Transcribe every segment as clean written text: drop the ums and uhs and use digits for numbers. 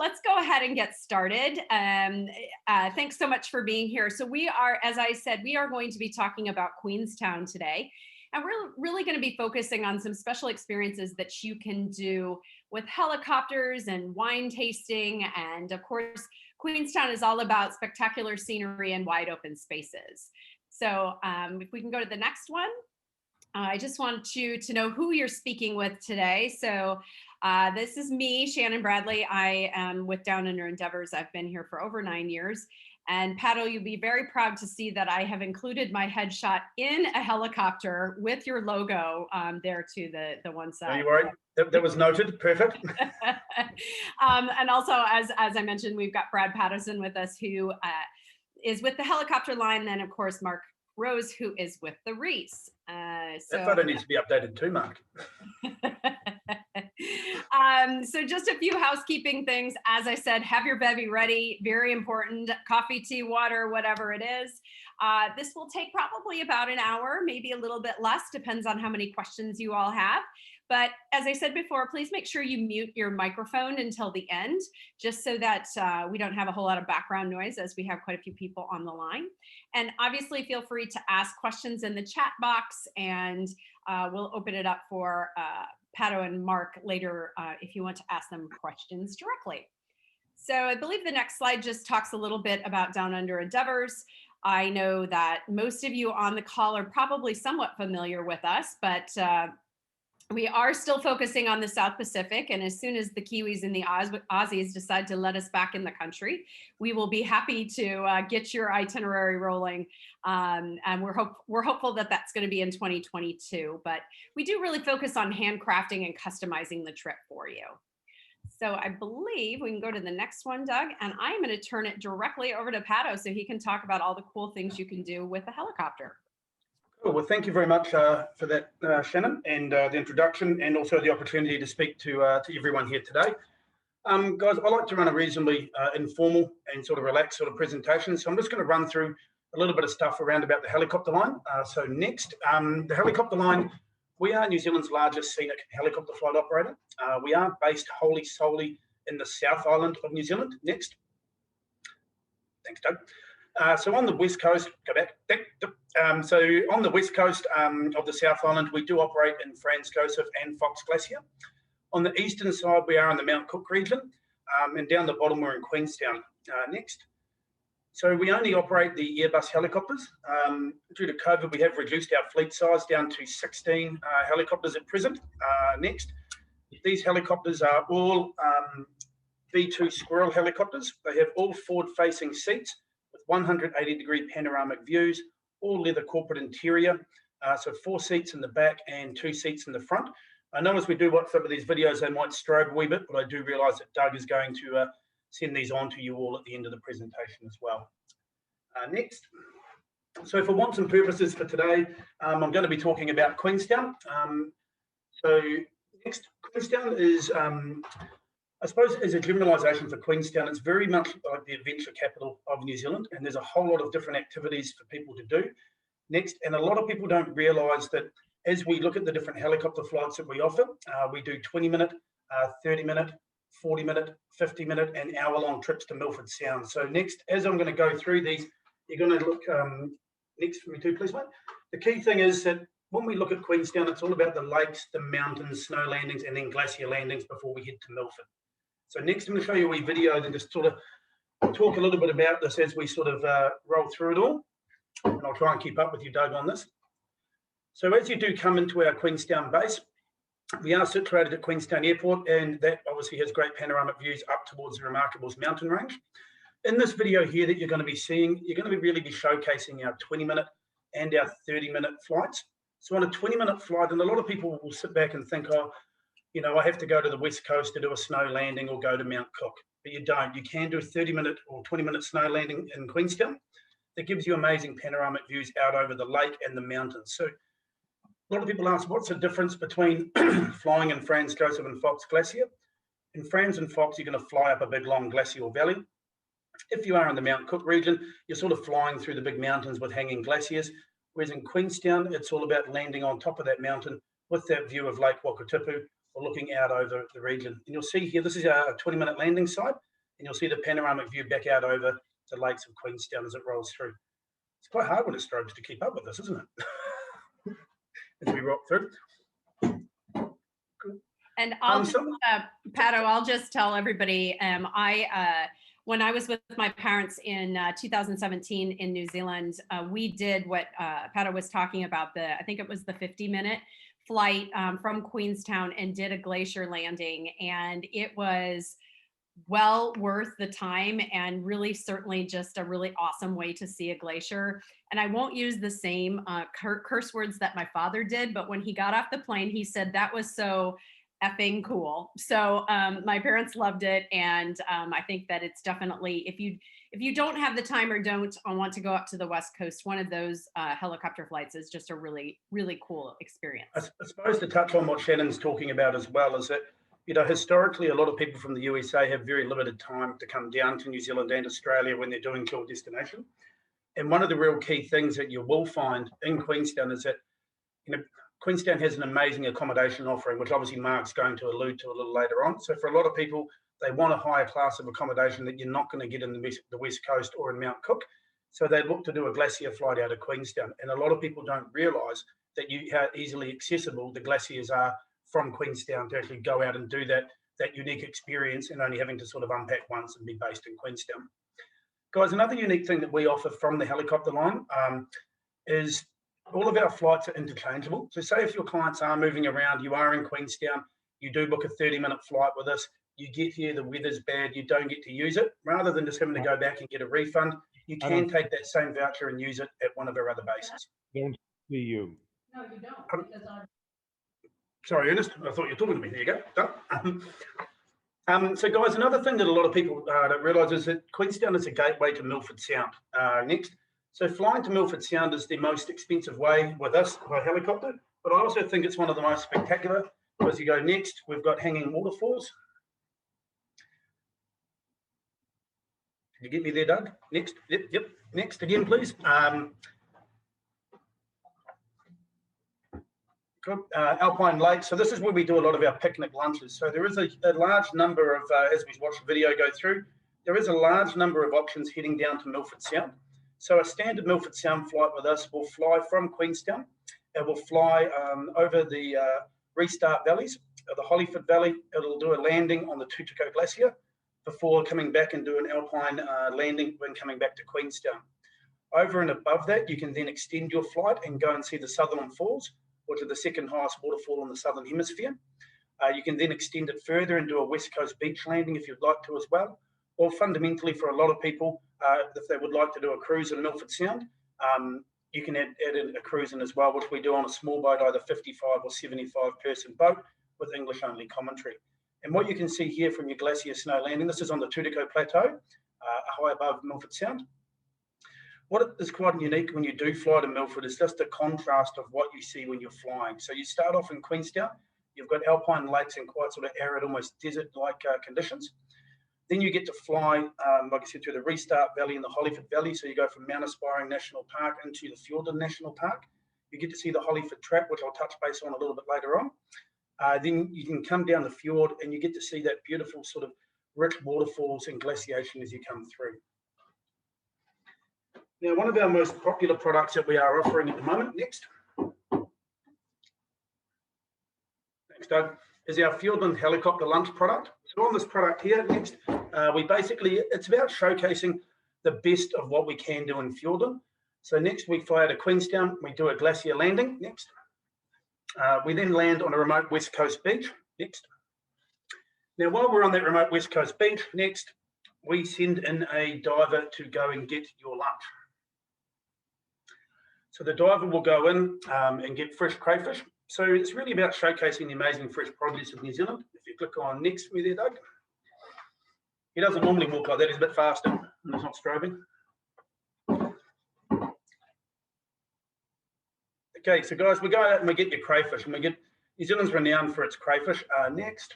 let's go ahead and get started. Thanks so much for being here. So we are, as I said, we are going to be talking about Queenstown today. And we're really going to be focusing on some special experiences that you can do with helicopters and wine tasting. And of course, Queenstown is all about spectacular scenery and wide open spaces. So if we can go to the next one. I just want you to know who you're speaking with today. So this is me, Shannon Bradley. I am with Down Under Endeavours. I've been here for over 9 years. And Pato, you'll be very proud to see that I have included my headshot in a helicopter with your logo there to the one side. Are you worried? That was noted. Perfect. And also, as I mentioned, we've got Brad Patterson with us, who is with the helicopter line. Then, of course, Mark Rose, who is with the Rees. So that photo needs to be updated too, Mark. So just a few housekeeping things. As I said, have your bevy ready. Very important. Coffee, tea, water, whatever it is. This will take probably about an hour, maybe a little bit less, depends on how many questions you all have. But as I said before, please make sure you mute your microphone until the end, just so that we don't have a whole lot of background noise, as we have quite a few people on the line. And obviously feel free to ask questions in the chat box, and we'll open it up for Pato and Mark later if you want to ask them questions directly. So I believe the next slide just talks a little bit about Down Under Endeavours. I know that most of you on the call are probably somewhat familiar with us, but we are still focusing on the South Pacific, and as soon as the Kiwis and the Aussies decide to let us back in the country, we will be happy to get your itinerary rolling. And we're hopeful that that's going to be in 2022. But we do really focus on handcrafting and customizing the trip for you. So I believe we can go to the next one, Doug, and I'm going to turn it directly over to Pato so he can talk about all the cool things you can do with a helicopter. Well, thank you very much for that, Shannon, and the introduction, and also the opportunity to speak to everyone here today. Guys, I like to run a reasonably informal and sort of relaxed sort of presentation, so I'm just going to run through a little bit of stuff around about the helicopter line. So next, the helicopter line, we are New Zealand's largest scenic helicopter flight operator. We are based wholly solely in the South Island of New Zealand. Next. Thanks, Doug. So on the west coast, go back. So on the west coast of the South Island, we do operate in Franz Josef and Fox Glacier. On the eastern side, we are in the Mount Cook region, and down the bottom, we're in Queenstown. Next. So we only operate the Airbus helicopters. Due to COVID, we have reduced our fleet size down to 16 helicopters at present. Next. These helicopters are all V2 Squirrel helicopters. They have all forward-facing seats, 180-degree panoramic views, all leather corporate interior, so 4 seats in the back and 2 seats in the front. I know as we do watch some of these videos, they might strobe a wee bit, but I do realise that Doug is going to send these on to you all at the end of the presentation as well. Next. So for wants and purposes for today, I'm going to be talking about Queenstown. So next, Queenstown is I suppose as a generalisation for Queenstown, it's very much like the adventure capital of New Zealand, and there's a whole lot of different activities for people to do. Next, and a lot of people don't realise that as we look at the different helicopter flights that we offer, we do 20-minute, 30-minute, 40-minute, 50-minute and hour-long trips to Milford Sound. So next, as I'm going to go through these, you're going to look, next for me too, please, mate. The key thing is that when we look at Queenstown, it's all about the lakes, the mountains, snow landings, and then glacier landings before we head to Milford. So next, I'm going to show you a wee video and just sort of talk a little bit about this as we sort of roll through it all. And I'll try and keep up with you, Doug, on this. So as you do come into our Queenstown base, we are situated at Queenstown Airport, and that obviously has great panoramic views up towards the Remarkables mountain range. In this video here that you're going to be seeing, you're going to really be showcasing our 20-minute and our 30-minute flights. So on a 20-minute flight, and a lot of people will sit back and think, oh, you know, I have to go to the west coast to do a snow landing or go to Mount Cook, but you don't. You can do a 30-minute or 20-minute snow landing in Queenstown. That gives you amazing panoramic views out over the lake and the mountains. So a lot of people ask, what's the difference between flying in Franz Josef and Fox Glacier? In Franz and Fox, you're going to fly up a big long glacial valley. If you are in the Mount Cook region, you're sort of flying through the big mountains with hanging glaciers. Whereas in Queenstown, it's all about landing on top of that mountain with that view of Lake Wakatipu or looking out over the region. And you'll see here, this is our 20-minute landing site. and you'll see the panoramic view back out over the lakes of Queenstown as it rolls through. It's quite hard when it strobes to keep up with this, isn't it? As we rock through. And I'll just, Pato, I'll just tell everybody, when I was with my parents in 2017 in New Zealand, we did what Pato was talking about, I think it was the 50-minute flight from Queenstown, and did a glacier landing. And it was well worth the time, and really certainly just a really awesome way to see a glacier. And I won't use the same curse words that my father did, but when he got off the plane, he said that was so effing cool. So my parents loved it, and I think that it's definitely, if you don't have the time or don't want to go up to the West Coast, one of those helicopter flights is just a really, really cool experience. I suppose to touch on what Shannon's talking about as well is that, you know, historically, a lot of people from the USA have very limited time to come down to New Zealand and Australia when they're doing tour destination. And one of the real key things that you will find in Queenstown is that, you know, Queenstown has an amazing accommodation offering, which obviously Mark's going to allude to a little later on. So for a lot of people, they want a higher class of accommodation that you're not going to get in the West Coast or in Mount Cook. So they look to do a glacier flight out of Queenstown. And a lot of people don't realise that how easily accessible the glaciers are from Queenstown to actually go out and do that unique experience, and only having to sort of unpack once and be based in Queenstown. Guys, another unique thing that we offer from the helicopter line is all of our flights are interchangeable. So say if your clients are moving around, you are in Queenstown, you do book a 30-minute flight with us, you get here, the weather's bad, you don't get to use it, rather than just having to go back and get a refund, you can take that same voucher and use it at one of our other bases. Don't see you. No, you don't. Because Sorry, Ernest, I thought you were talking to me. There you go. Done. So guys, another thing that a lot of people don't realise is that Queenstown is a gateway to Milford Sound. Next. So flying to Milford Sound is the most expensive way with us by helicopter, but I also think it's one of the most spectacular, because you go next, we've got hanging waterfalls. Can you get me there, Doug? Next, yep. Next again, please. Alpine Lake. So this is where we do a lot of our picnic lunches. So there is a large number of, as we watch the video go through, there is a large number of options heading down to Milford Sound. So a standard Milford Sound flight with us will fly from Queenstown. It will fly over the Restart Valleys, the Hollyford Valley. It'll do a landing on the Tutiko Glacier before coming back and do an alpine landing when coming back to Queenstown. Over and above that, you can then extend your flight and go and see the Sutherland Falls, which are the second highest waterfall in the Southern Hemisphere. You can then extend it further and do a West Coast beach landing if you'd like to as well. Or fundamentally, for a lot of people, if they would like to do a cruise in Milford Sound, you can add in a cruise in as well, which we do on a small boat, either 55 or 75 person boat with English only commentary. And what you can see here from your glacier snow landing, this is on the Tutiko Plateau, high above Milford Sound. What is quite unique when you do fly to Milford is just the contrast of what you see when you're flying. So you start off in Queenstown, you've got alpine lakes and quite sort of arid, almost desert-like conditions. Then you get to fly, like I said, through the Restart Valley and the Hollyford Valley. So you go from Mount Aspiring National Park into the Fieldman National Park. You get to see the Hollyford Trap, which I'll touch base on a little bit later on. Then you can come down the fjord and you get to see that beautiful sort of rich waterfalls and glaciation as you come through. Now, one of our most popular products that we are offering at the moment, next. Thanks, Doug. Is our Fieldman helicopter lunch product. So on this product here, next, it's about showcasing the best of what we can do in Fieldman. So next we fly out of Queenstown, we do a glacier landing, next. We then land on a remote West Coast beach, next. Now while we're on that remote West Coast beach, next, we send in a diver to go and get your lunch. So the diver will go in and get fresh crayfish. So it's really about showcasing the amazing fresh produce of New Zealand. If you click on next with there, Doug. He doesn't normally walk like that, he's a bit faster and he's not strobing. Okay, so guys, we go out and we get your crayfish, and we get, New Zealand's renowned for its crayfish. Next.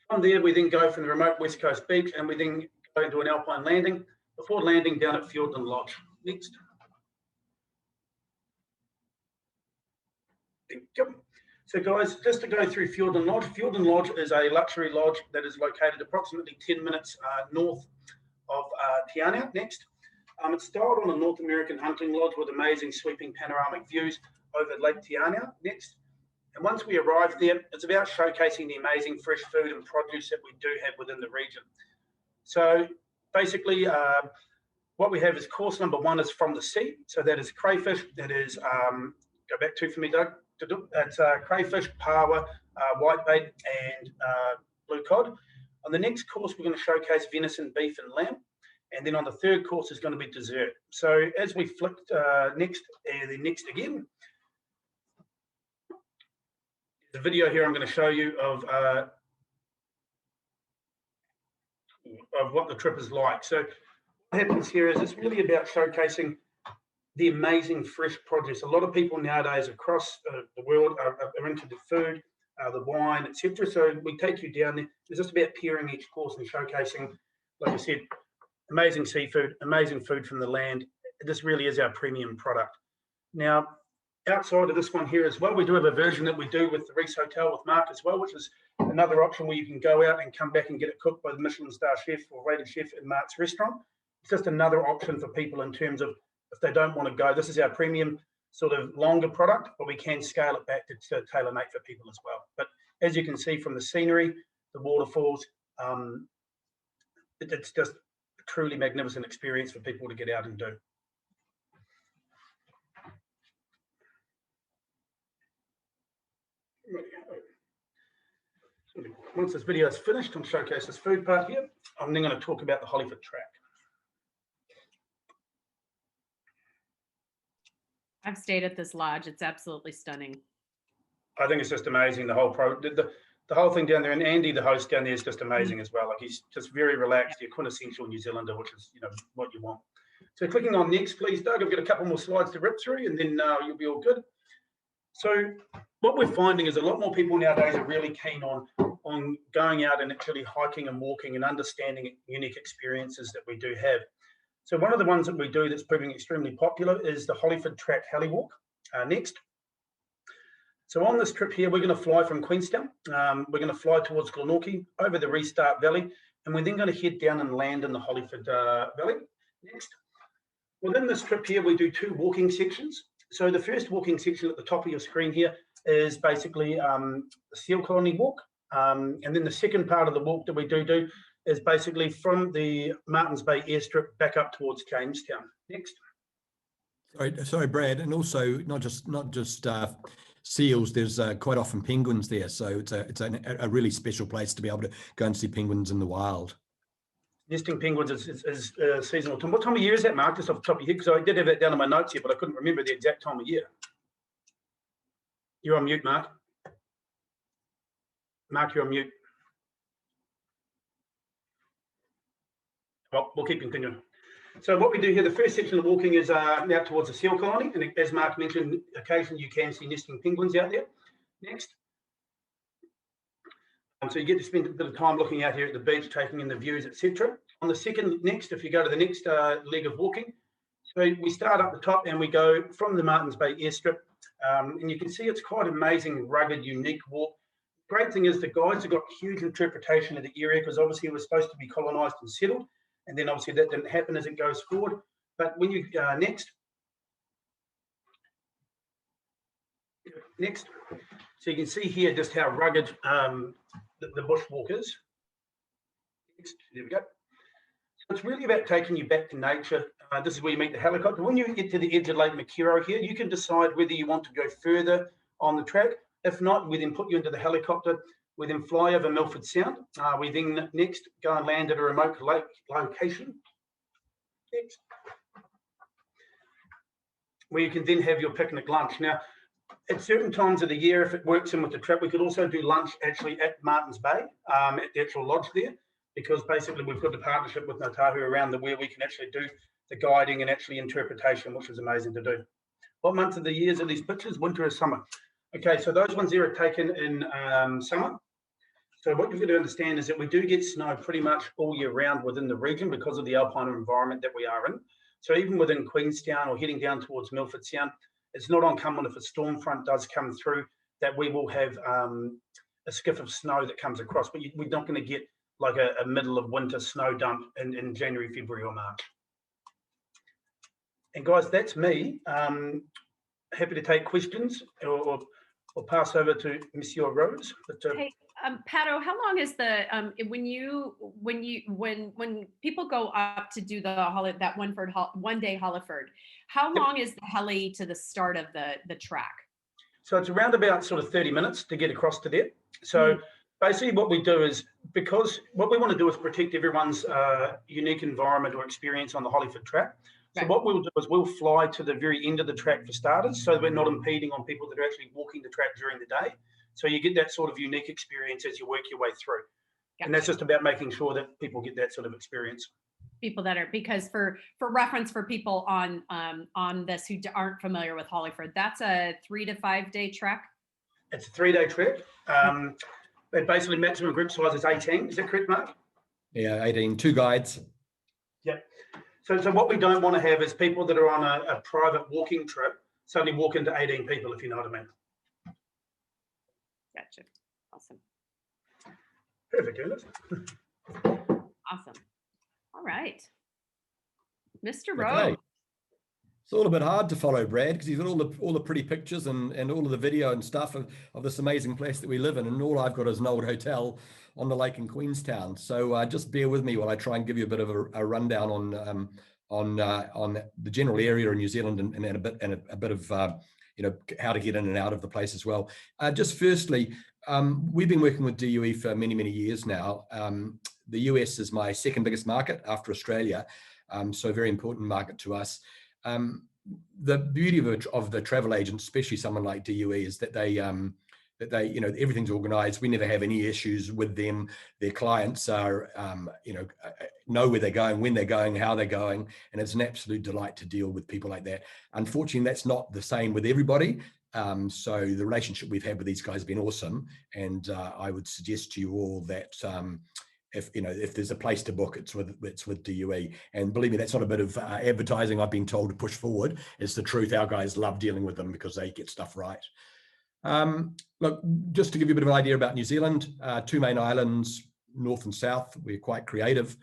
From there, we then go from the remote West Coast beach and we then go into an alpine landing before landing down at Fieldman Lodge. Next. So guys, just to go through Fieldman Lodge. Fieldman Lodge is a luxury lodge that is located approximately 10 minutes north of Te Anau. Next, it's styled on a North American hunting lodge with amazing sweeping panoramic views over Lake Te Anau. Next, and once we arrive there, it's about showcasing the amazing fresh food and produce that we do have within the region. So basically, what we have is course number 1 is from the sea. So that is crayfish. That is, go back 2 for me, Doug. That's crayfish, pawa, whitebait, and blue cod. On the next course, we're going to showcase venison, beef, and lamb. And then on the third course is going to be dessert. So as we flick next, and then next again, the video here I'm going to show you of what the trip is like. So what happens here is it's really about showcasing the amazing fresh produce. A lot of people nowadays across the world are into the food, the wine, etc. So we take you down there. It's just about pairing each course and showcasing, like I said, amazing seafood, amazing food from the land. This really is our premium product. Now, outside of this one here as well, we do have a version that we do with the Rees Hotel with Mark as well, which is another option where you can go out and come back and get it cooked by the Michelin star chef or rated chef in Mark's restaurant. It's just another option for people in terms of if they don't want to go. This is our premium sort of longer product, but we can scale it back to tailor-made for people as well. But as you can see from the scenery, the waterfalls, it's just a truly magnificent experience for people to get out and do. Once this video is finished and showcase this food part here, I'm then going to talk about the Hollyford track. I've stayed at this lodge. It's absolutely stunning. I think it's just amazing. The whole thing down there, and Andy, the host down there, is just amazing as well. Like, he's just very relaxed. You're quintessential New Zealander, which is, you know, what you want. So clicking on next, please, Doug. I've got a couple more slides to rip through, and then you'll be all good. So what we're finding is a lot more people nowadays are really keen on going out and actually hiking and walking and understanding unique experiences that we do have. So one of the ones that we do that's proving extremely popular is the Hollyford Track Heli Walk. Next. So on this trip here, we're going to fly from Queenstown. We're going to fly towards Glenorchy, over the Restart Valley, and we're then going to head down and land in the Hollyford Valley. Next. Within this trip here, we do 2 walking sections. So the first walking section at the top of your screen here is basically the seal colony walk. And then the second part of the walk that we do is basically from the Martins Bay airstrip back up towards Jamestown. Next. Sorry, Brad, and also not just seals. There's quite often penguins there, so it's a really special place to be able to go and see penguins in the wild. Nesting penguins is seasonal. What time of year is that, Mark? Just off the top of your head, because I did have that down in my notes here, but I couldn't remember the exact time of year. You're on mute, Mark. Mark, you're on mute. Well, we'll keep continuing. So what we do here, the first section of walking is out towards the seal colony, and as Mark mentioned, occasionally you can see nesting penguins out there. Next. So you get to spend a bit of time looking out here at the beach, taking in the views, etc. On the second, next, if you go to the next leg of walking, so we start up the top and we go from the Martins Bay airstrip, and you can see it's quite amazing, rugged, unique walk. Great thing is the guides have got huge interpretation of the area, because obviously it was supposed to be colonised and settled, and then obviously that didn't happen as it goes forward. But when you next, so you can see here just how rugged the bushwalk is. Next, there we go. So it's really about taking you back to nature. This is where you meet the helicopter. When you get to the edge of Lake Makiro here, you can decide whether you want to go further on the track. If not, we then put you into the helicopter. We then fly over Milford Sound. We then next go and land at a remote lake location. Next. Where you can then have your picnic lunch. Now, at certain times of the year, if it works in with the trip, we could also do lunch actually at Martins Bay, at the actual lodge there, because basically we've got the partnership with Ngātahu around where we can actually do the guiding and actually interpretation, which is amazing to do. What months of the years are these pictures? Winter or summer? Okay, so those ones there are taken in summer. So what you've got to understand is that we do get snow pretty much all year round within the region because of the alpine environment that we are in. So even within Queenstown or heading down towards Milford Sound, it's not uncommon if a storm front does come through that we will have a skiff of snow that comes across, but we're not going to get like a middle of winter snow dump in January, February or March. And guys, that's me. Happy to take questions or pass over to Monsieur Rose. But, Hey, Pato, how long is the when people go up to do that one day Holliford, how long is the heli to the start of the track? So it's around about sort of 30 minutes to get across to there. So basically what we do is, because what we want to do is protect everyone's unique environment or experience on the Holliford track. So what we'll do is we'll fly to the very end of the track for starters, so we're not impeding on people that are actually walking the track during the day. So you get that sort of unique experience as you work your way through. Gotcha. And that's just about making sure that people get that sort of experience. People that are, because for reference for people on this who aren't familiar with Holliford, that's a 3 to 5 day trek. It's a 3 day trek. And basically maximum group size is 18. Is that correct, Mark? Yeah, 18, 2 guides. Yeah. So what we don't want to have is people that are on a private walking trip suddenly walk into 18 people, if you know what I mean. Gotcha. Awesome. Perfect, Ernest. Awesome. All right. Mr. Rose. Okay. It's all a bit hard to follow Brad because he's got all the pretty pictures and all of the video and stuff of this amazing place that we live in, and all I've got is an old hotel on the lake in Queenstown. So just bear with me while I try and give you a bit of a rundown on the general area in New Zealand and a bit of how to get in and out of the place as well. Just firstly, we've been working with DUE for many years now. The US is my second biggest market after Australia, so a very important market to us. The beauty of the travel agents, especially someone like DUE, is that they everything's organized. We never have any issues with them. Their clients are know where they're going, when they're going, how they're going, and it's an absolute delight to deal with people like that. Unfortunately, that's not the same with everybody. So the relationship we've had with these guys has been awesome, and I would suggest to you all that if there's a place to book, it's with DUE. And believe me, that's not a bit of advertising I've been told to push forward. It's the truth. Our guys love dealing with them because they get stuff right. Look, just to give you a bit of an idea about New Zealand, 2 main islands, north and south. We're quite creative.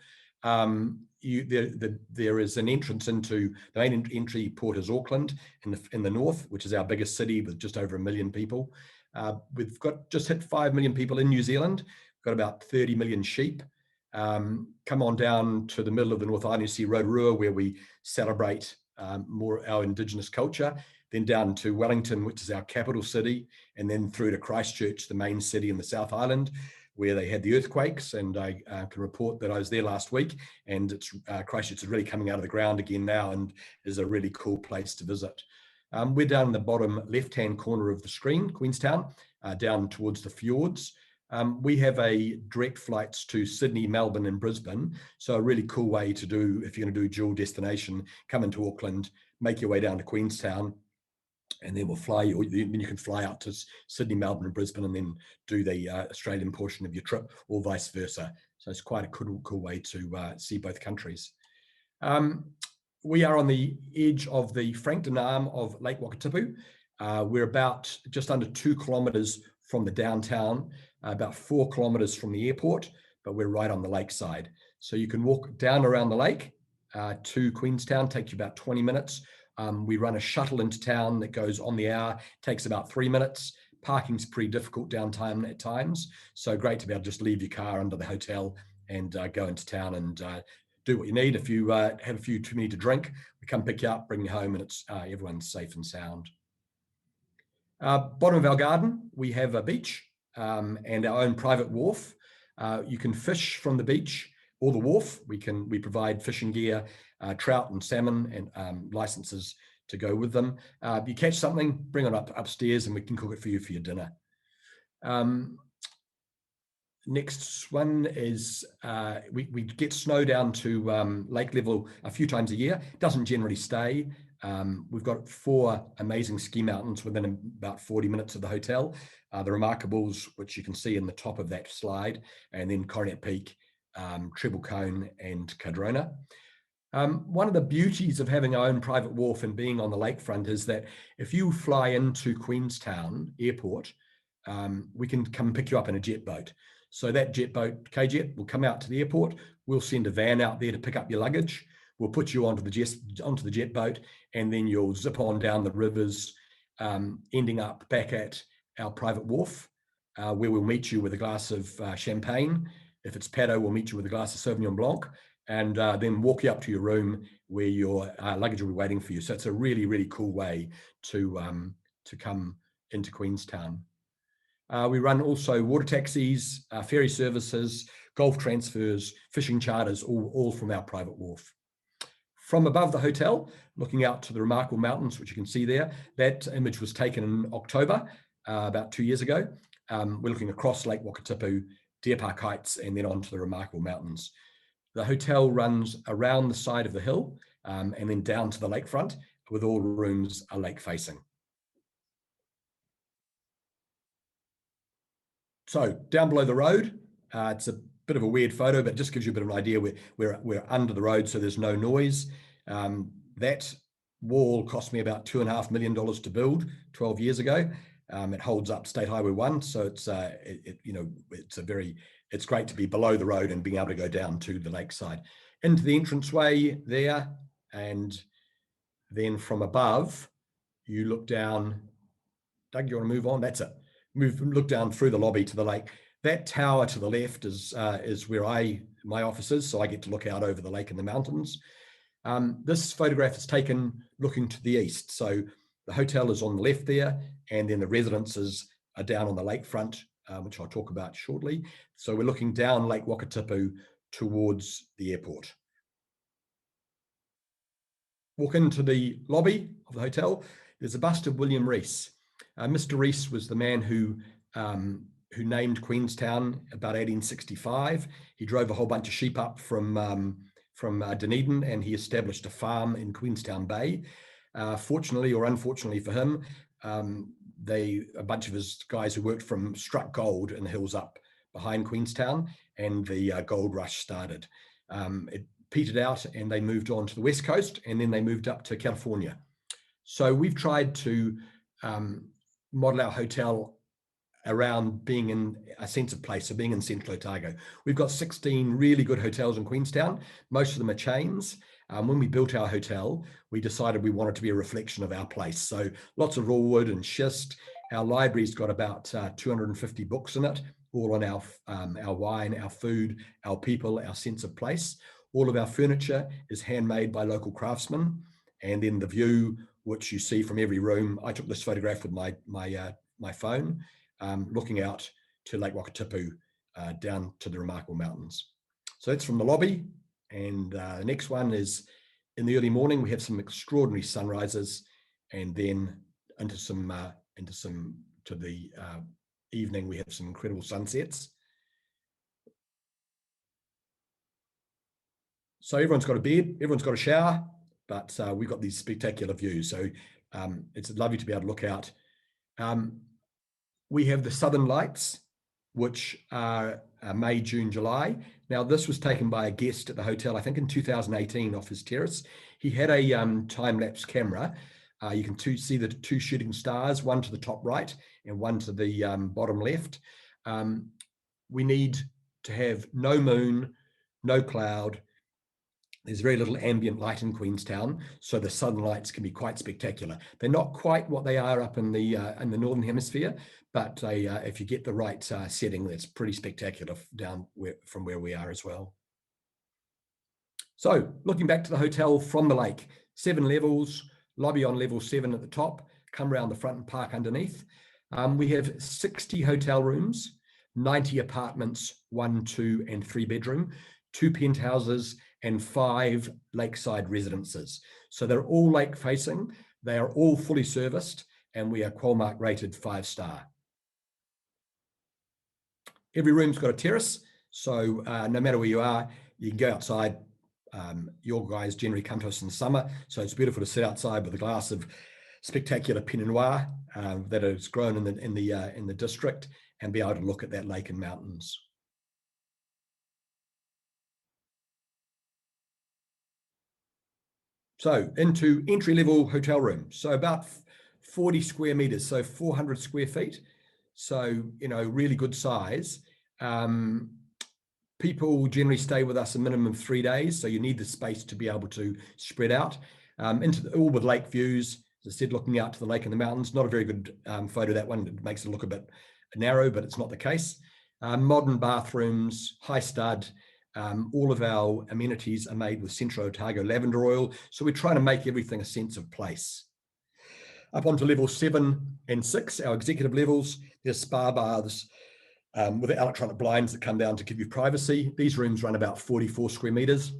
There is an entrance into the main entry port is Auckland in the north, which is our biggest city with just over 1 million people. We've got just hit 5 million people in New Zealand. Got about 30 million sheep. Come on down to the middle of the North Island, you see Rotorua, where we celebrate more our Indigenous culture. Then down to Wellington, which is our capital city, and then through to Christchurch, the main city in the South Island, where they had the earthquakes. And I can report that I was there last week, and it's Christchurch is really coming out of the ground again now, and is a really cool place to visit. We're down in the bottom left-hand corner of the screen, Queenstown, down towards the fjords. We have direct flights to Sydney, Melbourne, and Brisbane. So a really cool way to do, if you're going to do dual destination, come into Auckland, make your way down to Queenstown, and then we'll fly you. Then you can fly out to Sydney, Melbourne, and Brisbane, and then do the Australian portion of your trip, or vice versa. So it's quite a cool way to see both countries. We are on the edge of the Frankton arm of Lake Wakatipu. We're about just under 2 kilometres from the downtown, about 4 kilometres from the airport, but we're right on the lakeside. So you can walk down around the lake to Queenstown, take you about 20 minutes. We run a shuttle into town that goes on the hour, takes about 3 minutes. Parking's pretty difficult downtown at times, so great to be able to just leave your car under the hotel and go into town and do what you need. If you have a few too many to drink, we come pick you up, bring you home, and it's everyone's safe and sound. Bottom of our garden, we have a beach and our own private wharf. You can fish from the beach or the wharf. We provide fishing gear, trout and salmon, and licenses to go with them. If you catch something, bring it upstairs and we can cook it for you for your dinner. Next one is we get snow down to lake level a few times a year. It doesn't generally stay. We've got 4 amazing ski mountains within about 40 minutes of the hotel. The Remarkables, which you can see in the top of that slide, and then Coronet Peak, Treble Cone, and Cardrona. One of the beauties of having our own private wharf and being on the lakefront is that if you fly into Queenstown Airport, we can come and pick you up in a jet boat. So that jet boat, K-Jet, will come out to the airport. We'll send a van out there to pick up your luggage. We'll put you onto the jet boat, and then you'll zip on down the rivers, ending up back at our private wharf, where we'll meet you with a glass of champagne. If it's Pato, we'll meet you with a glass of Sauvignon Blanc, and then walk you up to your room where your luggage will be waiting for you. So it's a really, really cool way to come into Queenstown. We run also water taxis, ferry services, golf transfers, fishing charters, all from our private wharf. From above the hotel, looking out to the remarkable mountains, which you can see there, that image was taken in October, about 2 years ago. We're looking across Lake Wakatipu, Deer Park Heights, and then onto the remarkable mountains. The hotel runs around the side of the hill, and then down to the lakefront, with all rooms are lake facing. So down below the road, it's a bit of a weird photo, but it just gives you a bit of an idea. We're under the road, so there's no noise. That wall cost me about $2.5 million to build 12 years ago. It holds up State Highway 1, so it's great to be below the road and being able to go down to the lakeside. Into the entranceway there, and then from above, you look down. Doug, you want to move on? That's it. Look down through the lobby to the lake. That tower to the left is where my office is, so I get to look out over the lake and the mountains. This photograph is taken looking to the east. So the hotel is on the left there, and then the residences are down on the lakefront, which I'll talk about shortly. So we're looking down Lake Wakatipu towards the airport. Walk into the lobby of the hotel. There's a bust of William Rees. Mr. Rees was the man who named Queenstown about 1865. He drove a whole bunch of sheep up from Dunedin, and he established a farm in Queenstown Bay. Fortunately or unfortunately for him, a bunch of his guys who worked from struck gold in the hills up behind Queenstown, and the gold rush started. It petered out, and they moved on to the west coast, and then they moved up to California. So we've tried to model our hotel around being in a sense of place, so being in Central Otago. We've got 16 really good hotels in Queenstown. Most of them are chains. When we built our hotel, we decided we wanted to be a reflection of our place. So lots of raw wood and schist. Our library's got about 250 books in it, all on our wine, our food, our people, our sense of place. All of our furniture is handmade by local craftsmen. And then the view, which you see from every room. I took this photograph with my phone, looking out to Lake Wakatipu, down to the remarkable mountains. So that's from the lobby. And the next one is in the early morning. We have some extraordinary sunrises, and then into the evening we have some incredible sunsets. So everyone's got a bed, everyone's got a shower, but we've got these spectacular views. So it's lovely to be able to look out. We have the Southern Lights, which are May, June, July. Now, this was taken by a guest at the hotel, I think in 2018, off his terrace. He had a time-lapse camera. You can see the two shooting stars, one to the top right and one to the bottom left. We need to have no moon, no cloud. There's very little ambient light in Queenstown, so the southern lights can be quite spectacular. They're not quite what they are up in the northern hemisphere, but if you get the right setting, that's pretty spectacular from where we are as well. So looking back to the hotel from the lake, 7 levels, lobby on level 7 at the top, come around the front and park underneath. We have 60 hotel rooms, 90 apartments, 1, 2, and 3 bedroom, 2 penthouses, and 5 lakeside residences. So they're all lake facing, they are all fully serviced, and we are Qualmark rated 5-star. Every room's got a terrace, so no matter where you are, you can go outside. Your guys generally come to us in the summer, so it's beautiful to sit outside with a glass of spectacular Pinot Noir that is grown in the district, and be able to look at that lake and mountains. So into entry-level hotel room. So about 40 square meters, so 400 square feet. So, you know, really good size. People generally stay with us a minimum of 3 days. So you need the space to be able to spread out all with lake views. As I said, looking out to the lake and the mountains. Not a very good photo, that one. It makes it look a bit narrow, but it's not the case. Modern bathrooms, high stud. All of our amenities are made with Central Otago lavender oil. So we're trying to make everything a sense of place. Up onto level 7 and 6, our executive levels, there's spa baths with electronic blinds that come down to give you privacy. These rooms run about 44 square meters,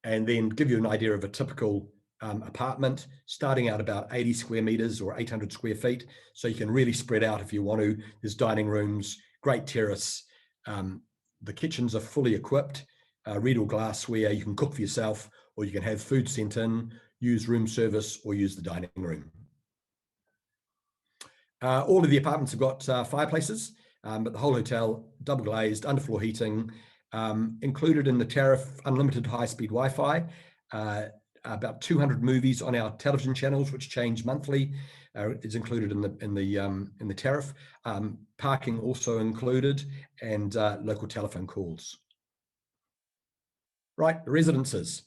and then give you an idea of a typical apartment, starting out about 80 square meters or 800 square feet. So you can really spread out if you want to. There's dining rooms, great terrace. The kitchens are fully equipped, Riedel glassware. You can cook for yourself, or you can have food sent in, use room service, or use the dining room. All of the apartments have got fireplaces, but the whole hotel, double glazed, underfloor heating, included in the tariff, unlimited high-speed Wi-Fi, about 200 movies on our television channels, which change monthly, is included in the tariff. Parking also included, and local telephone calls. Right, the residences.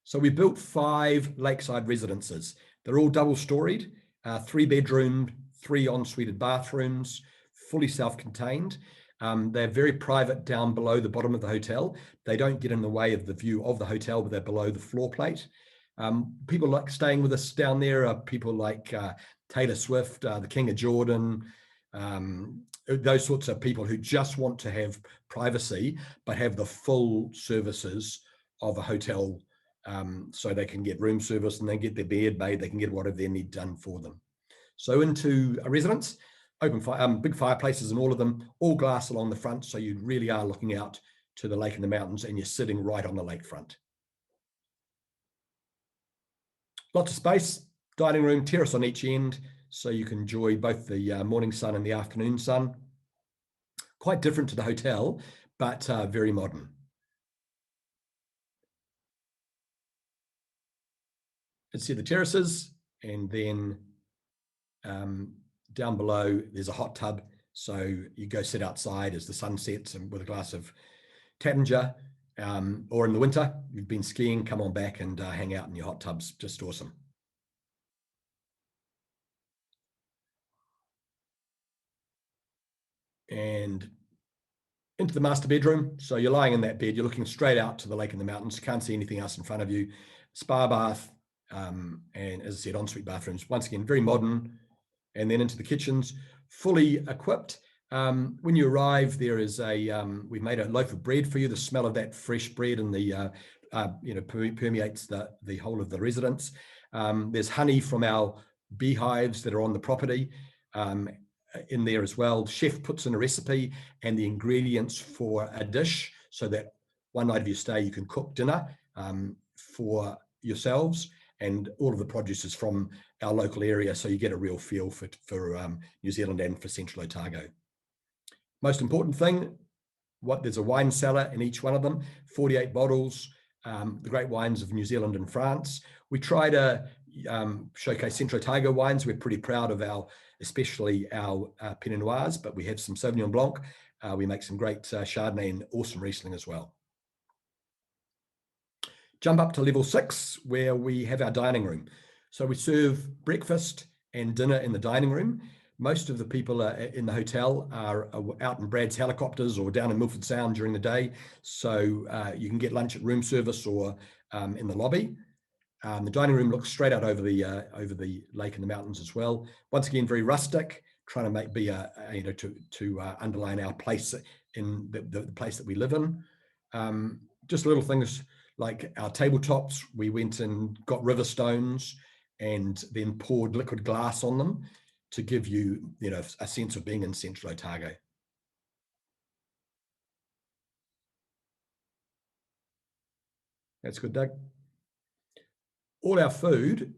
So we built 5 Lakeside Residences. They're all double-storied, 3-bedroom, 3 en-suited bathrooms, fully self-contained. They're very private down below the bottom of the hotel. They don't get in the way of the view of the hotel, but they're below the floor plate. People like staying with us down there are people like Taylor Swift, the King of Jordan, those sorts of people who just want to have privacy, but have the full services of a hotel. So they can get room service, and they get their bed made, they can get whatever they need done for them. So into a residence, big fireplaces in all of them, all glass along the front, so you really are looking out to the lake and the mountains, and you're sitting right on the lakefront. Lots of space, dining room, terrace on each end, so you can enjoy both the morning sun and the afternoon sun. Quite different to the hotel, but very modern. Let's see the terraces, and then down below there's a hot tub, so you go sit outside as the sun sets and with a glass of Tapinger, or in the winter you've been skiing, come on back and hang out in your hot tubs. Just awesome. And into the master bedroom. So you're lying in that bed, you're looking straight out to the lake and the mountains, you can't see anything else in front of you. Spa bath, and as I said, ensuite bathrooms, once again very modern. And then into the kitchens, fully equipped. When you arrive, there is we've made a loaf of bread for you. The smell of that fresh bread and the permeates the whole of the residence. There's honey from our beehives that are on the property in there as well. The chef puts in a recipe and the ingredients for a dish, so that one night of your stay you can cook dinner for yourselves, and all of the produce is from our local area, so you get a real feel for New Zealand and for Central Otago. Most important thing, there's a wine cellar in each one of them, 48 bottles, the great wines of New Zealand and France. We try to showcase Central Otago wines. We're pretty proud of especially our Pinot Noirs, but we have some Sauvignon Blanc. We make some great Chardonnay and awesome Riesling as well. Jump up to level 6, where we have our dining room. So we serve breakfast and dinner in the dining room. Most of the people in the hotel are out in Brad's helicopters or down in Milford Sound during the day. So you can get lunch at room service or in the lobby. The dining room looks straight out over the lake and the mountains as well. Once again, very rustic, trying to to underline our place in the place that we live in. Just little things like our tabletops, we went and got river stones and then poured liquid glass on them to give you, a sense of being in Central Otago. That's good, Doug. All our food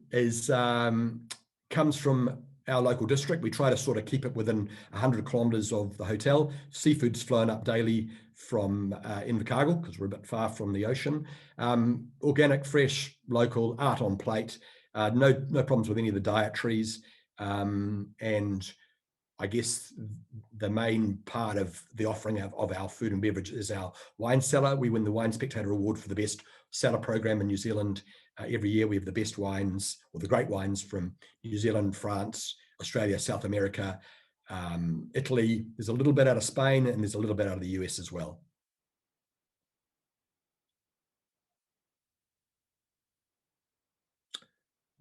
comes from our local district. We try to sort of keep it within 100 kilometres of the hotel. Seafood's flown up daily from Invercargill, because we're a bit far from the ocean. Organic, fresh, local, art on plate. No problems with any of the dietaries. And I guess the main part of the offering of our food and beverage is our wine cellar. We win the Wine Spectator Award for the best cellar program in New Zealand. Every year we have the best wines, or the great wines, from New Zealand, France, Australia, South America, Italy. There's a little bit out of Spain, and there's a little bit out of the US as well.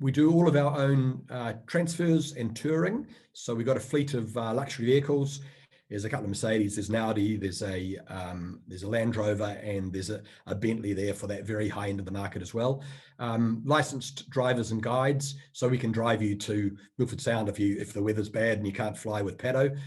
We do all of our own transfers and touring. So we've got a fleet of luxury vehicles. There's a couple of Mercedes, there's an Audi, there's a Land Rover, and there's a Bentley there for that very high end of the market as well. Licensed drivers and guides, so we can drive you to Milford Sound if the weather's bad and you can't fly with Pato.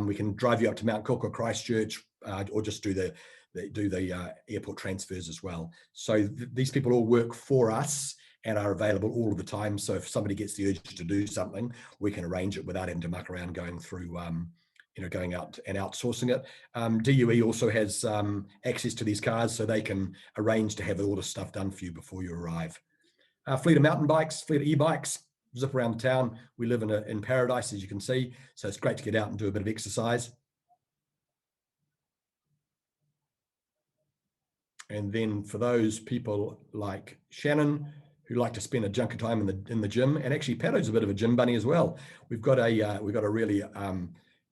We can drive you up to Mount Cook or Christchurch, or just do the airport transfers as well. So these people all work for us and are available all of the time. So if somebody gets the urge to do something, we can arrange it without having to muck around going through, going out and outsourcing it. DUE also has access to these cars, so they can arrange to have all the stuff done for you before you arrive. Fleet of mountain bikes, fleet of e-bikes, zip around town. We live in paradise, as you can see, so it's great to get out and do a bit of exercise. And then for those people like Shannon, who like to spend a chunk of time in the gym, and actually Pato's a bit of a gym bunny as well. We've got a really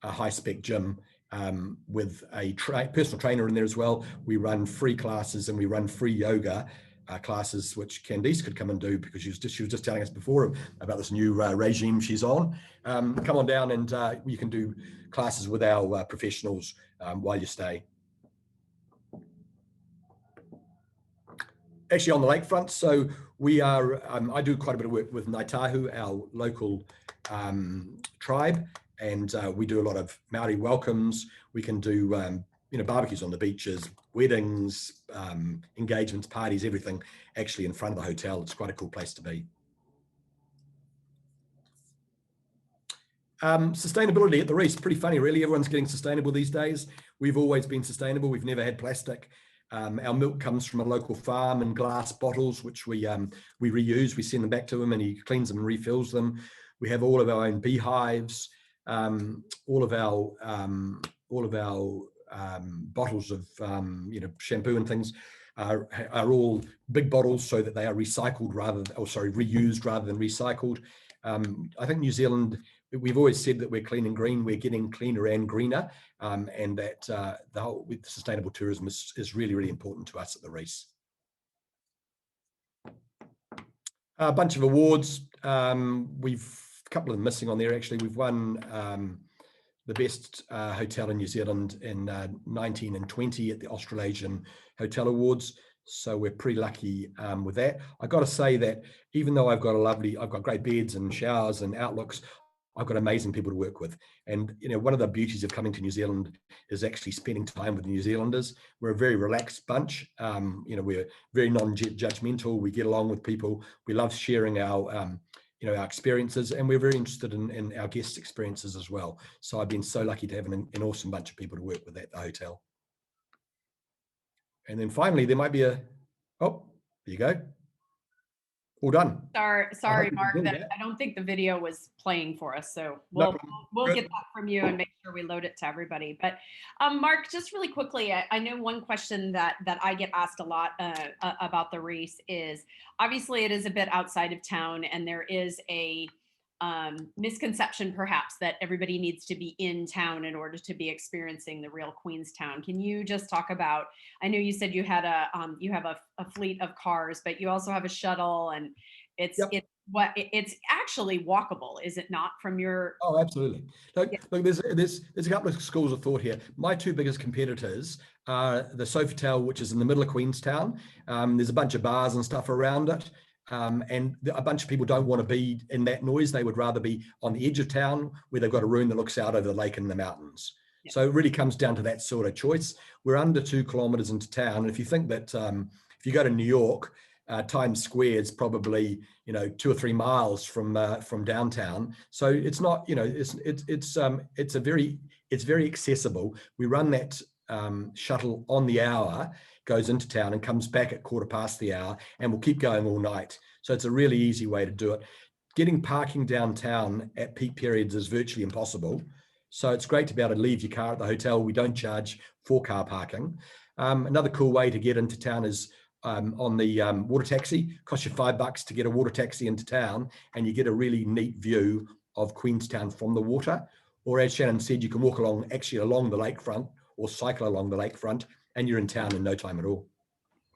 a high spec gym with a personal trainer in there as well. We run free classes and we run free yoga classes, which Candice could come and do, because she was just telling us before about this new regime she's on. Come on down and you can do classes with our professionals while you stay. Actually on the lakefront, so we are, I do quite a bit of work with Ngaitahu, our local tribe, and we do a lot of Maori welcomes. We can do barbecues on the beaches, weddings, engagements, parties, everything actually in front of the hotel. It's quite a cool place to be. Sustainability at the Rees, pretty funny really. Everyone's getting sustainable these days. We've always been sustainable. We've never had plastic. Our milk comes from a local farm in glass bottles, which we reuse. We send them back to him, and he cleans them and refills them. We have all of our own beehives. All of our bottles of shampoo and things are all big bottles, so that they are recycled reused rather than recycled. I think New Zealand, we've always said that we're clean and green. We're getting cleaner and greener, and that the whole with sustainable tourism is really, really important to us at the Rees. A bunch of awards. We've a couple of them missing on there actually. We've won the best hotel in New Zealand in 19 and 20 at the Australasian Hotel Awards. So we're pretty lucky with that. I got to say that even though I've got great beds and showers and outlooks, I've got amazing people to work with. And one of the beauties of coming to New Zealand is actually spending time with New Zealanders. We're a very relaxed bunch. We're very non-judgmental. We get along with people. We love sharing our our experiences, and we're very interested in our guests' experiences as well. So I've been so lucky to have an awesome bunch of people to work with at the hotel. And then finally, there might be there you go. All done. Sorry, Mark, I don't think the video was playing for us. So we'll get that from you and make sure we load it to everybody. But Mark, just really quickly, I know one question that I get asked a lot about the Rees is, obviously it is a bit outside of town, and there is a misconception perhaps that everybody needs to be in town in order to be experiencing the real Queenstown. Can you just talk about, I know you said you had you have a fleet of cars, but you also have a shuttle, and it's actually walkable, is it not, from your? Oh, absolutely. Look, there's a couple of schools of thought here. My two biggest competitors are the Sofitel, which is in the middle of Queenstown. There's a bunch of bars and stuff around it. And a bunch of people don't want to be in that noise. They would rather be on the edge of town, where they've got a room that looks out over the lake and the mountains. Yeah. So it really comes down to that sort of choice. We're under 2 kilometers into town. And if you think that if you go to New York, Times Square is probably 2 or 3 miles from downtown. So it's not, it's very accessible. We run that shuttle on the hour, goes into town and comes back at 1/4 the hour, and we'll keep going all night. So it's a really easy way to do it. Getting parking downtown at peak periods is virtually impossible. So it's great to be able to leave your car at the hotel. We don't charge for car parking. Another cool way to get into town is on the water taxi. Costs you $5 to get a water taxi into town, and you get a really neat view of Queenstown from the water. Or as Shannon said, you can walk along the lakefront or cycle along the lakefront, and you're in town in no time at all.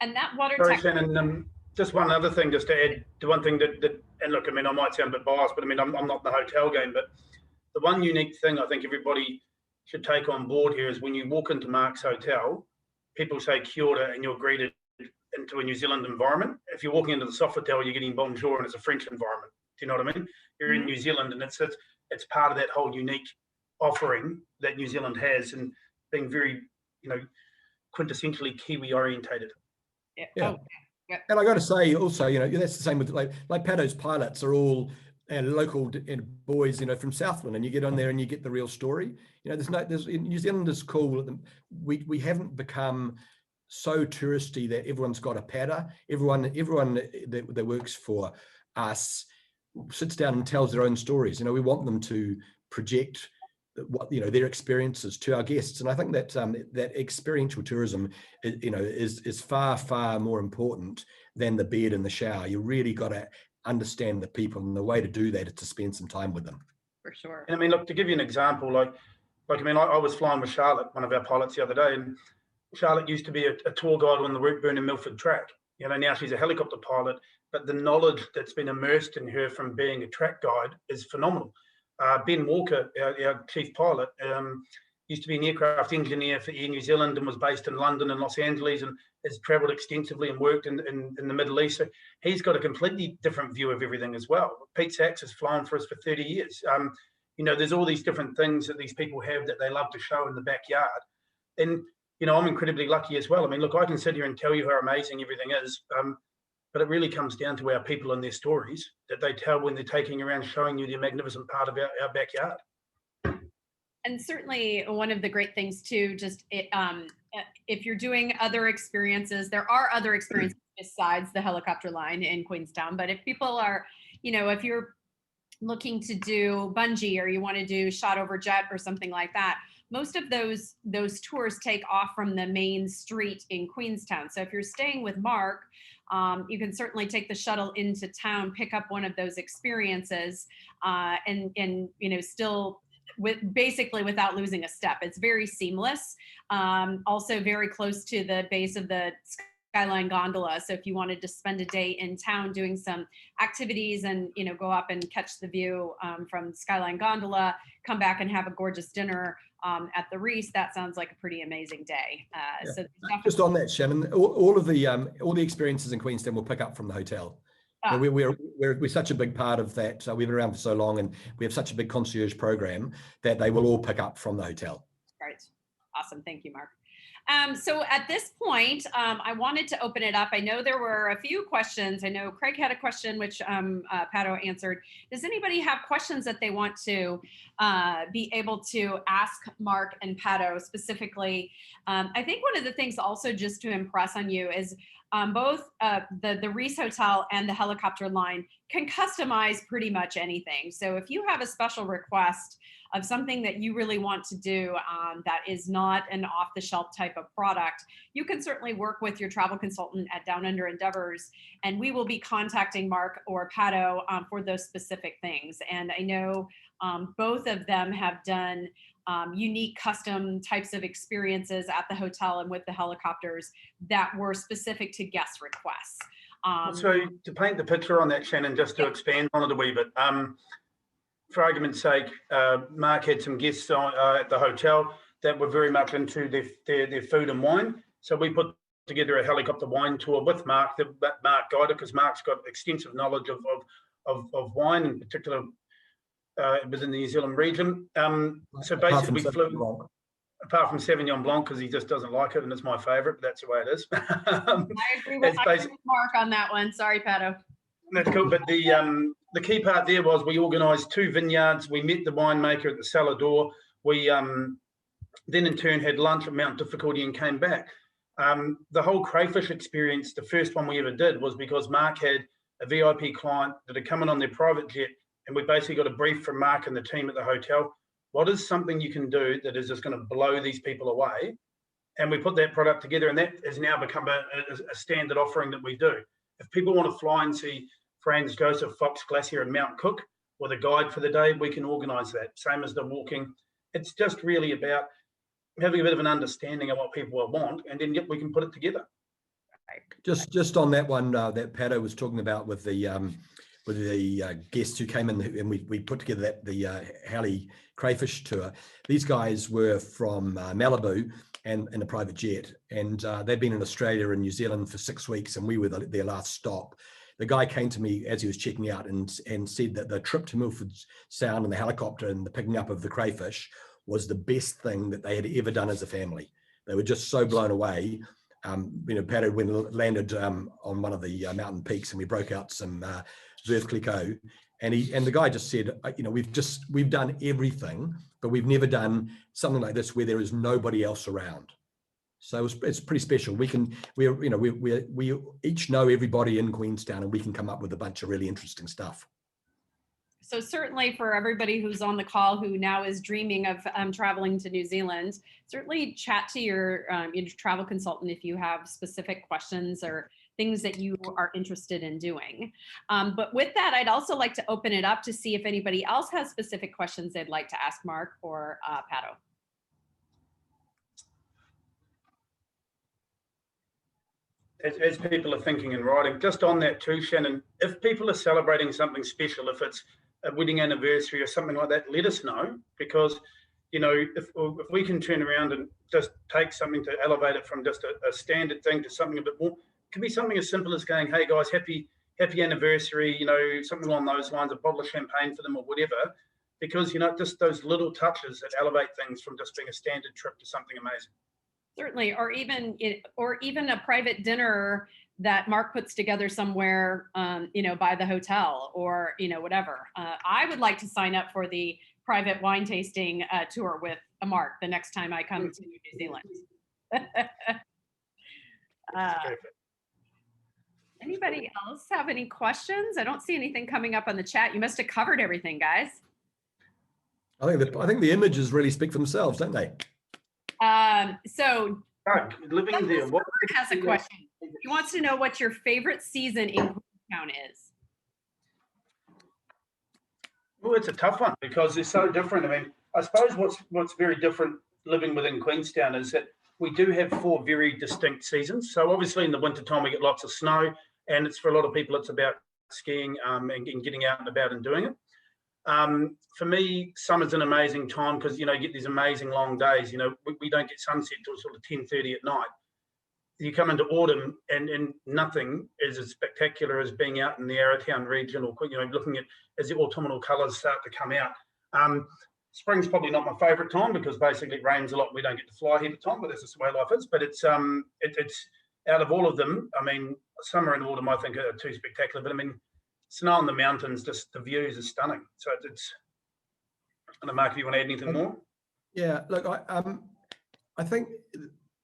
And that water Sorry, taxi. Shannon, just one other thing, just to add to one thing that, and look, I mean, I might sound a bit biased, but I mean, I'm not in the hotel game, but the one unique thing I think everybody should take on board here is when you walk into Mark's hotel, people say kia ora and you're greeted into a New Zealand environment. If you're walking into the Sofitel, you're getting bonjour and it's a French environment. Do you know what I mean? You're in New Zealand, and it's part of that whole unique offering that New Zealand has, and being very, quintessentially Kiwi orientated. Yeah. Yeah. Oh, yeah. And I got to say also, that's the same with like Paddo's pilots are all local boys, from Southland, and you get on there and you get the real story. New Zealand is cool. We haven't become so touristy that everyone's got a padder. Everyone that works for us sits down and tells their own stories. We want them to project what their experiences to our guests, and I think that that experiential tourism is far more important than the bed and the shower. You really got to understand the people, and the way to do that is to spend some time with them. For sure. And I mean, look, to give you an example, I was flying with Charlotte, one of our pilots, the other day, and Charlotte used to be a tour guide on the Routeburn and Milford track. Now she's a helicopter pilot, but the knowledge that's been immersed in her from being a track guide is phenomenal. Ben Walker, our chief pilot, used to be an aircraft engineer for Air New Zealand and was based in London and Los Angeles, and has travelled extensively and worked in the Middle East. So he's got a completely different view of everything as well. Pete Sachs has flown for us for 30 years. There's all these different things that these people have that they love to show in the backyard. And, I'm incredibly lucky as well. I mean, look, I can sit here and tell you how amazing everything is, but it really comes down to our people and their stories that they tell when they're taking around showing you the magnificent part of our backyard. And certainly one of the great things too, if you're doing other experiences, there are other experiences besides the helicopter line in Queenstown. But if people are, if you're looking to do bungee, or you want to do shot over jet or something like that, most of those tours take off from the main street in Queenstown. So if you're staying with Mark, you can certainly take the shuttle into town, pick up one of those experiences, and still basically without losing a step. It's very seamless. Also very close to the base of the Skyline gondola. So if you wanted to spend a day in town doing some activities and go up and catch the view from Skyline gondola, come back and have a gorgeous dinner at the Rees, that sounds like a pretty amazing day. So just on that, Shannon, all the experiences in Queenstown will pick up from the hotel. We're such a big part of that. We've been around for so long, and we have such a big concierge program that they will all pick up from the hotel. Great. Awesome. Thank you, Mark. So at this point, I wanted to open it up. I know there were a few questions. I know Craig had a question, which Pato answered. Does anybody have questions that they want to be able to ask Mark and Pato specifically? I think one of the things also just to impress on you is both the Rees Hotel and the helicopter line can customize pretty much anything. So if you have a special request of something that you really want to do that is not an off-the-shelf type of product, you can certainly work with your travel consultant at Down Under Endeavours, and we will be contacting Mark or Pato for those specific things. And I know both of them have done unique custom types of experiences at the hotel and with the helicopters that were specific to guest requests. So to paint the picture on that, Shannon, just to expand on it a wee bit, for argument's sake, Mark had some guests at the hotel that were very much into their food and wine. So we put together a helicopter wine tour with Mark that Mark guided, because Mark's got extensive knowledge of wine, in particular within the New Zealand region. So basically we flew, apart from Sauvignon Blanc, because he just doesn't like it, and it's my favourite, but that's the way it is. I agree with Mark on that one. Sorry, Pato. That's cool, but the key part there was we organised 2 vineyards. We met the winemaker at the cellar door. We then in turn had lunch at Mount Difficulty and came back. The whole crayfish experience, the first one we ever did, was because Mark had a VIP client that had come in on their private jet, and we basically got a brief from Mark and the team at the hotel. what is something you can do that is just going to blow these people away? And we put that product together, and that has now become a standard offering that we do. If people want to fly and see Franz Josef Fox Glacier and Mount Cook with a guide for the day, we can organise that. Same as the walking. It's just really about having a bit of an understanding of what people want, and then we can put it together. Just on that one that Pato was talking about with the guests who came in, and we put together the Halley Crayfish tour. These guys were from Malibu and in a private jet, and they'd been in Australia and New Zealand for 6 weeks, and we were their last stop. The guy came to me as he was checking out and said that the trip to Milford Sound and the helicopter and the picking up of the crayfish was the best thing that they had ever done as a family. They were just so blown away. Pato landed on one of the mountain peaks, and we broke out some Veuve Clicquot, and the guy just said, we've done everything, but we've never done something like this where there is nobody else around. So it's pretty special. We each know everybody in Queenstown, and we can come up with a bunch of really interesting stuff. So certainly for everybody who's on the call who now is dreaming of traveling to New Zealand, certainly chat to your travel consultant if you have specific questions or things that you are interested in doing. But with that, I'd also like to open it up to see if anybody else has specific questions they'd like to ask Mark or Pato. As people are thinking and writing, just on that too, Shannon, if people are celebrating something special, if it's a wedding anniversary or something like that, let us know, because if we can turn around and just take something to elevate it from just a standard thing to something a bit more. It can be something as simple as going, hey guys, happy anniversary, something along those lines, a bottle of champagne for them or whatever, because just those little touches that elevate things from just being a standard trip to something amazing. Certainly, or even a private dinner that Mark puts together somewhere, by the hotel, or whatever. I would like to sign up for the private wine tasting tour with Mark the next time I come to New Zealand. Anybody else have any questions? I don't see anything coming up on the chat. You must have covered everything, guys. I think the images really speak for themselves, don't they? So living there. Robert has a question. He wants to know what your favorite season in Queenstown is. Well, it's a tough one because it's so different. I mean, I suppose what's very different living within Queenstown is that we do have 4 very distinct seasons. So obviously in the wintertime we get lots of snow, and it's for a lot of people it's about skiing and getting out and about and doing it. For me, summer's an amazing time because you get these amazing long days. We don't get sunset till sort of 10:30 at night. You come into autumn and nothing is as spectacular as being out in the Arrowtown region, or looking at as the autumnal colours start to come out. Spring's probably not my favourite time because basically it rains a lot and we don't get to fly here at the time, but that's just the way life is. But it's out of all of them, I mean, summer and autumn I think are too spectacular. But I mean, snow on the mountains, just the views are stunning. So it's. I don't know, Mark, if you want to add anything more? Yeah, look, I think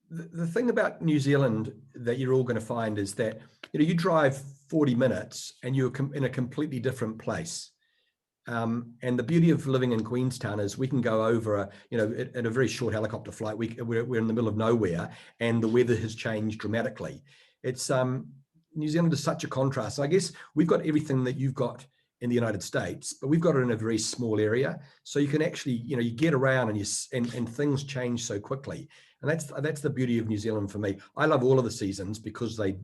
the thing about New Zealand that you're all going to find is that you drive 40 minutes and you're in a completely different place. And the beauty of living in Queenstown is we can go over in a very short helicopter flight. We're in the middle of nowhere, and the weather has changed dramatically. It's New Zealand is such a contrast. I guess we've got everything that you've got in the United States, but we've got it in a very small area. So you can actually, you get around and things change so quickly. And that's the beauty of New Zealand for me. I love all of the seasons because they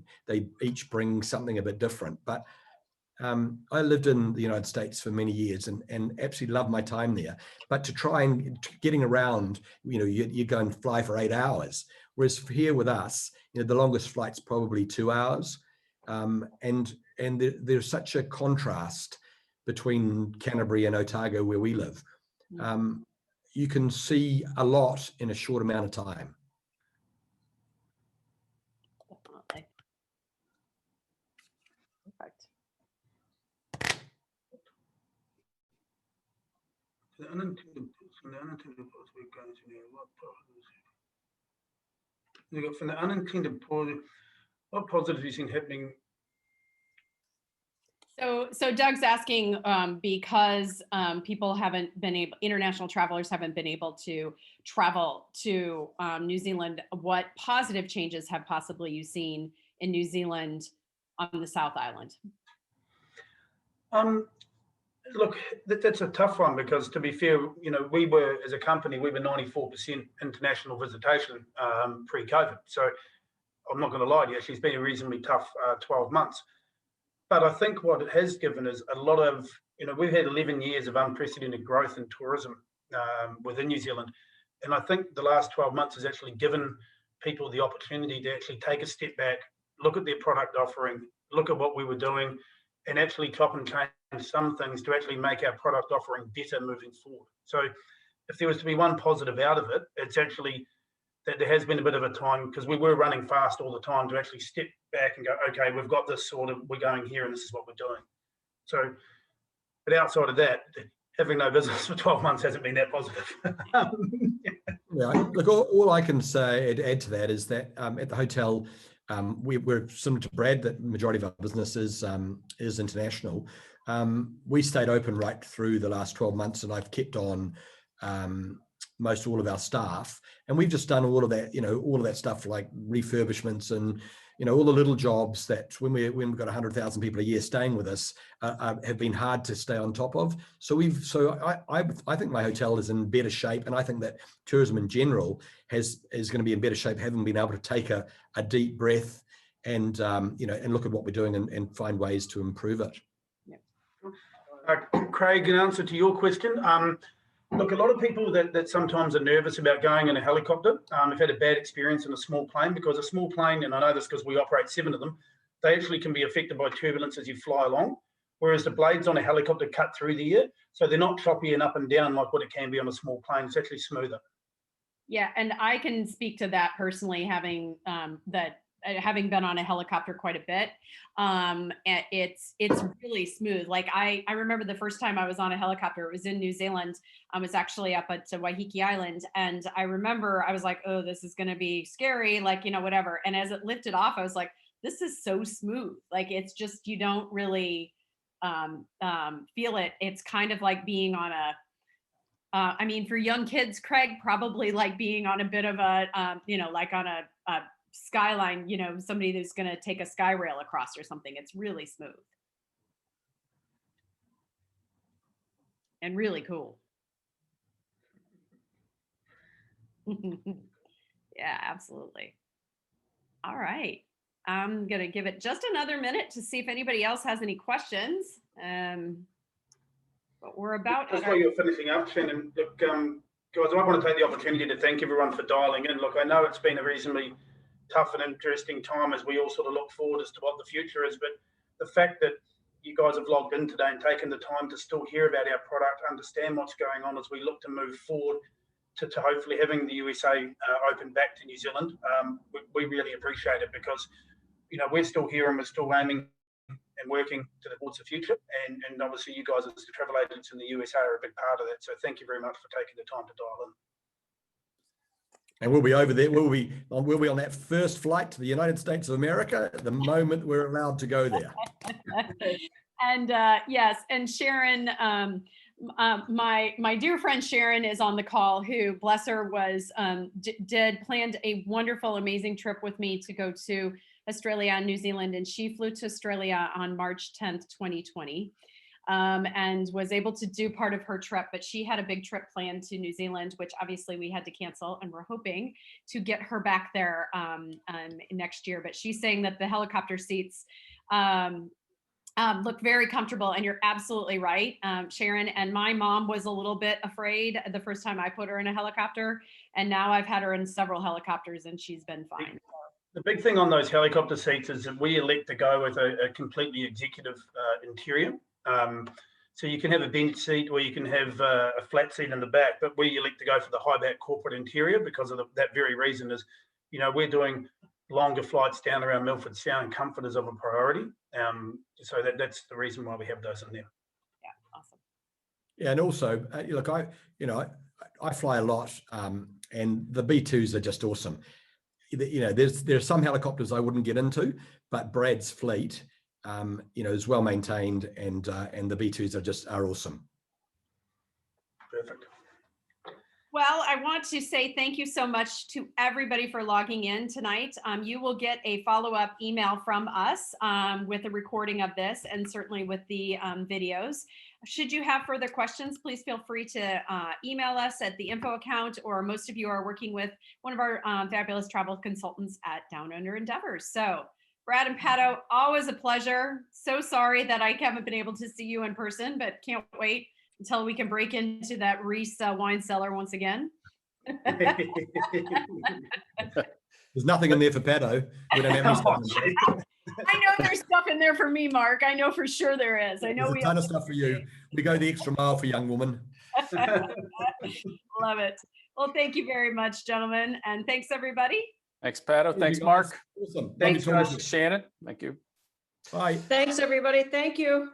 each bring something a bit different. But I lived in the United States for many years and absolutely loved my time there. But to try and getting around, you go and fly for 8 hours. Whereas here with us, the longest flight's probably 2 hours. And there's such a contrast between Canterbury and Otago where we live. You can see a lot in a short amount of time. Definitely. Perfect. The unintended pause we're going to from the unintended pause, what positives have you seen happening So Doug's asking because people haven't been able, international travelers haven't been able to travel to New Zealand. What positive changes have possibly you seen in New Zealand on the South Island? Look, that's a tough one because, to be fair, we were, as a company, we were 94% international visitation pre-COVID. So I'm not going to lie to you, actually, it's been a reasonably tough 12 months. But I think what it has given is a lot of, we've had 11 years of unprecedented growth in tourism within New Zealand. And I think the last 12 months has actually given people the opportunity to actually take a step back, look at their product offering, look at what we were doing, and actually chop and change some things to actually make our product offering better moving forward. So if there was to be one positive out of it, it's actually that there has been a bit of a time, because we were running fast all the time, to actually step back and go, okay, we've got this sorted, we're going here and this is what we're doing. So, but outside of that, having no business for 12 months hasn't been that positive. Yeah, look, all I can say, add to that, is that at the hotel, we're similar to Brad, that majority of our business is international. We stayed open right through the last 12 months, and I've kept on most all of our staff, and we've just done all of that, all of that stuff like refurbishments and all the little jobs that when we've got 100,000 people a year staying with us have been hard to stay on top of. So I think my hotel is in better shape, and I think that tourism in general is going to be in better shape, having been able to take a deep breath and and look at what we're doing and find ways to improve it. Craig, in answer to your question, look, a lot of people that sometimes are nervous about going in a helicopter have had a bad experience in a small plane, because a small plane, and I know this because we operate 7 of them, they actually can be affected by turbulence as you fly along, whereas the blades on a helicopter cut through the air, so they're not choppy and up and down like what it can be on a small plane. It's actually smoother. Yeah, and I can speak to that personally, having having been on a helicopter quite a bit. It's really smooth. Like I remember the first time I was on a helicopter, it was in New Zealand. I was actually up at Waiheke Island, and I remember I was like, oh, this is going to be scary, like, whatever. And as it lifted off, I was like, this is so smooth. Like, it's just, you don't really feel it. It's kind of like being on a I mean, for young kids, Craig, probably like being on a bit of a, like on a skyline, somebody that's going to take a sky rail across or something. It's really smooth and really cool. Yeah, absolutely. All right. I'm going to give it just another minute to see if anybody else has any questions. But we're about. Just while you're finishing up, Shannon, look, guys, I want to take the opportunity to thank everyone for dialing in. Look, I know it's been a reasonably tough and interesting time as we all sort of look forward as to what the future is, but the fact that you guys have logged in today and taken the time to still hear about our product, understand what's going on as we look to move forward to hopefully having the USA open back to New Zealand, we really appreciate it, because we're still here and we're still aiming and working towards the future, and obviously you guys as the travel agents in the USA are a big part of that. So thank you very much for taking the time to dial in. And we'll be over there. We'll be on that first flight to the United States of America the moment we're allowed to go there. And yes, and Sharon, my dear friend Sharon is on the call, who, bless her, was planned a wonderful, amazing trip with me to go to Australia and New Zealand, and she flew to Australia on March 10th, 2020. And was able to do part of her trip, but she had a big trip planned to New Zealand, which obviously we had to cancel, and we're hoping to get her back there next year. But she's saying that the helicopter seats look very comfortable, and you're absolutely right, Sharon. And my mom was a little bit afraid the first time I put her in a helicopter, and now I've had her in several helicopters, and she's been fine. The big thing on those helicopter seats is that we elect to go with a completely executive interior. So you can have a bench seat, or you can have a flat seat in the back, but we elect to go for the high back corporate interior because of that very reason. Is we're doing longer flights down around Milford Sound, and comfort is of a priority. So that's the reason why we have those in there. Yeah, awesome. Yeah, and also look, I fly a lot, and the B2s are just awesome. There's some helicopters I wouldn't get into, but Brad's fleet is well maintained, and the B2s are awesome. Perfect. Well, I want to say thank you so much to everybody for logging in tonight. You will get a follow-up email from us with a recording of this, and certainly with the videos. Should you have further questions, please feel free to email us at the info account, or most of you are working with one of our fabulous travel consultants at Down Under Endeavours. So Brad and Pato, always a pleasure. So sorry that I haven't been able to see you in person, but can't wait until we can break into that Rees wine cellar once again. There's nothing in there for Pato. We don't have any stuff in there. I know there's stuff in there for me, Mark. I know for sure there is. I know There's a ton of stuff for you. We go the extra mile for young woman. Love it. Well, thank you very much, gentlemen. And thanks, everybody. Thanks, Pato. Thanks, Mark. Awesome. Thanks, Lovely talking guys. to you. Shannon. Thank you. Bye. Thanks, everybody. Thank you.